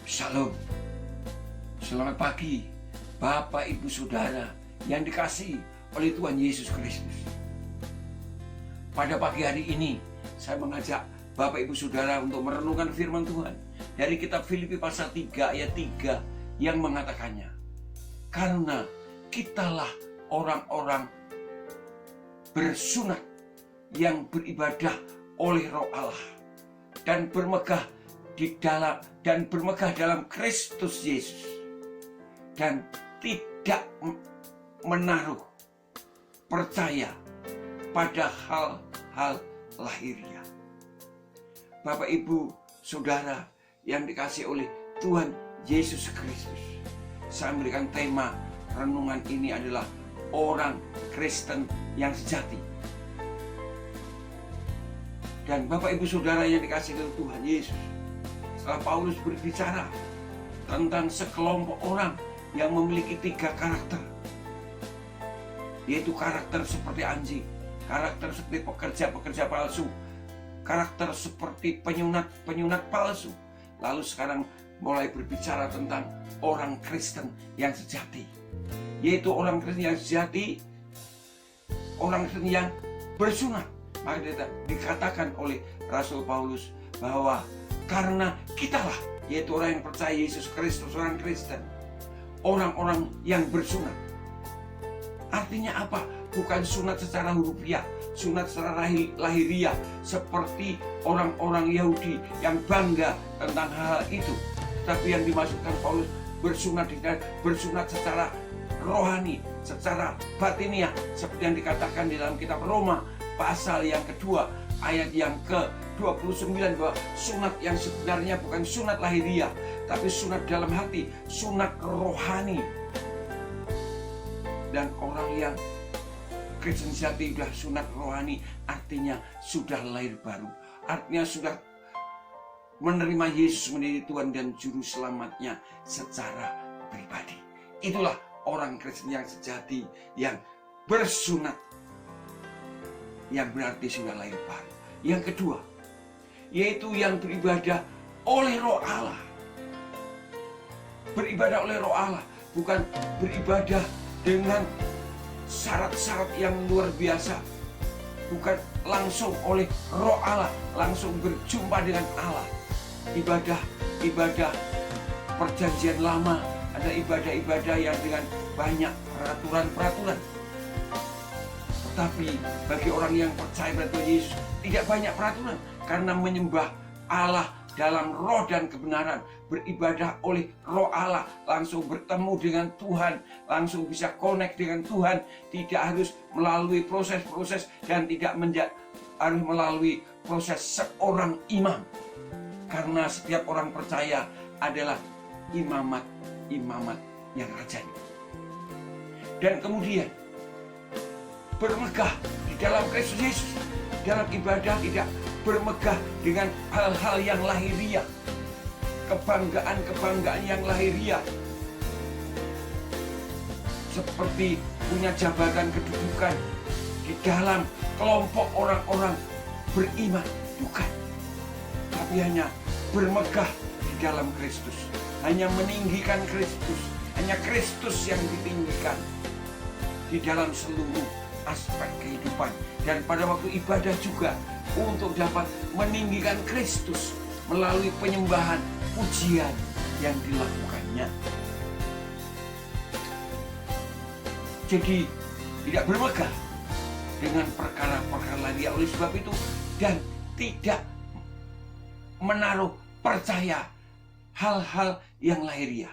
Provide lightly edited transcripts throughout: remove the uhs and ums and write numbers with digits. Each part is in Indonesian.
Shalom, selamat pagi Bapak Ibu Saudara yang dikasihi oleh Tuhan Yesus Kristus. Pada pagi hari ini saya mengajak Bapak Ibu Saudara untuk merenungkan firman Tuhan dari kitab Filipi pasal 3 ayat 3 yang mengatakannya, karena kitalah orang-orang bersunat yang beribadah oleh Roh Allah dan bermegah dalam Kristus Yesus, dan tidak menaruh percaya pada hal-hal lahiriah. Bapak Ibu Saudara yang dikasihi oleh Tuhan Yesus Kristus, saya memberikan tema renungan ini adalah orang Kristen yang sejati. Dan Bapak Ibu Saudara yang dikasihi oleh Tuhan Yesus, setelah Paulus berbicara tentang sekelompok orang yang memiliki 3 karakter, yaitu karakter seperti anjing, karakter seperti pekerja-pekerja palsu, karakter seperti penyunat palsu. Lalu sekarang mulai berbicara tentang orang Kristen yang sejati, yaitu orang Kristen yang sejati, orang Kristen yang bersunat. Maka dikatakan oleh Rasul Paulus bahwa karena kitalah, yaitu orang yang percaya Yesus Kristus, orang Kristen, orang-orang yang bersunat. Artinya apa? Bukan sunat secara hurufiah, sunat secara lahiriah seperti orang-orang Yahudi yang bangga tentang hal itu. Tapi yang dimaksudkan Paulus bersunat secara rohani, secara batiniah, seperti yang dikatakan di dalam kitab Roma pasal yang kedua ayat yang ke-29, bahwa sunat yang sebenarnya bukan sunat lahiriah, tapi sunat dalam hati, sunat rohani. Dan orang yang Kristen sejati sudah sunat rohani, artinya sudah lahir baru, artinya sudah menerima Yesus menjadi Tuhan dan Juru Selamatnya secara pribadi. Itulah orang Kristen yang sejati, yang bersunat, yang berarti sudah lahir baru. Yang kedua, yaitu yang beribadah oleh Roh Allah. Beribadah oleh Roh Allah, bukan beribadah dengan syarat-syarat yang luar biasa, bukan langsung oleh Roh Allah, langsung berjumpa dengan Allah. Ibadah perjanjian lama, ada ibadah-ibadah yang dengan banyak peraturan-peraturan. Tapi bagi orang yang percaya pada Tuhan Yesus, tidak banyak peraturan, karena menyembah Allah dalam roh dan kebenaran, beribadah oleh Roh Allah, langsung bertemu dengan Tuhan, langsung bisa connect dengan Tuhan, tidak harus melalui proses-proses dan tidak harus melalui proses seorang imam, karena setiap orang percaya adalah imamat yang rajani. Dan kemudian bermegah di dalam Kristus Yesus. Dalam ibadah tidak bermegah dengan hal-hal yang lahiriah, kebanggaan yang lahiriah, seperti punya jabatan kedudukan di dalam kelompok orang-orang beriman. Bukan, tapi hanya bermegah di dalam Kristus, hanya meninggikan Kristus, hanya Kristus yang ditinggikan di dalam seluruh aspek kehidupan. Dan pada waktu ibadah juga untuk dapat meninggikan Kristus melalui penyembahan, pujian yang dilakukannya. Jadi tidak bermegah dengan perkara-perkara lahiriah. Oleh sebab itu, dan tidak menaruh percaya hal-hal yang lahiriah.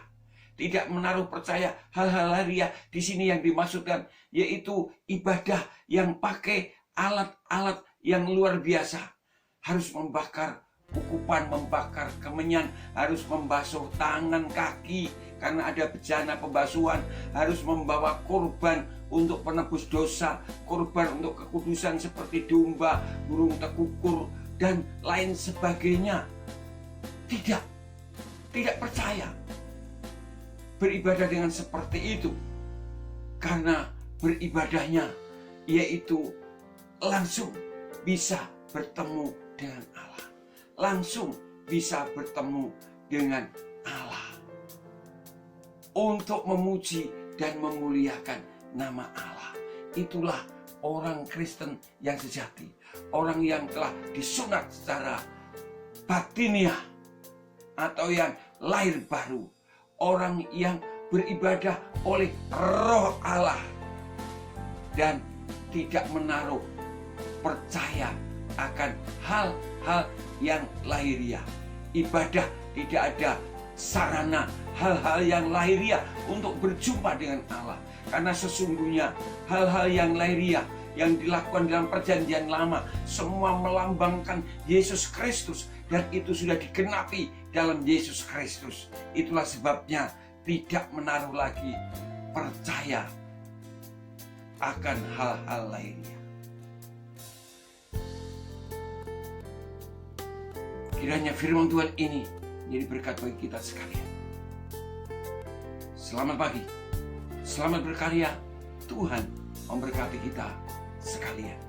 Tidak menaruh percaya hal-hal lahiriah. Di sini yang dimaksudkan yaitu ibadah yang pakai alat-alat yang luar biasa. Harus membakar ukupan, membakar kemenyan, harus membasuh tangan kaki karena ada bejana pembasuhan, harus membawa korban untuk penebus dosa, korban untuk kekudusan seperti domba, burung tekukur, dan lain sebagainya. Tidak percaya beribadah dengan seperti itu, karena beribadahnya yaitu langsung bisa bertemu dengan Allah, langsung bisa bertemu dengan Allah, untuk memuji dan memuliakan nama Allah. Itulah orang Kristen yang sejati, orang yang telah disunat secara batiniah atau yang lahir baru, orang yang beribadah oleh Roh Allah dan tidak menaruh percaya akan hal-hal yang lahiriah. Ibadah tidak ada sarana hal-hal yang lahiriah untuk berjumpa dengan Allah. Karena sesungguhnya hal-hal yang lahiriah yang dilakukan dalam perjanjian lama semua melambangkan Yesus Kristus, dan itu sudah digenapi dalam Yesus Kristus. Itulah sebabnya tidak menaruh lagi percaya akan hal-hal lahiriah. Kiranya firman Tuhan ini menjadi berkat bagi kita sekalian. Selamat pagi, selamat berkarya. Tuhan memberkati kita sekalian.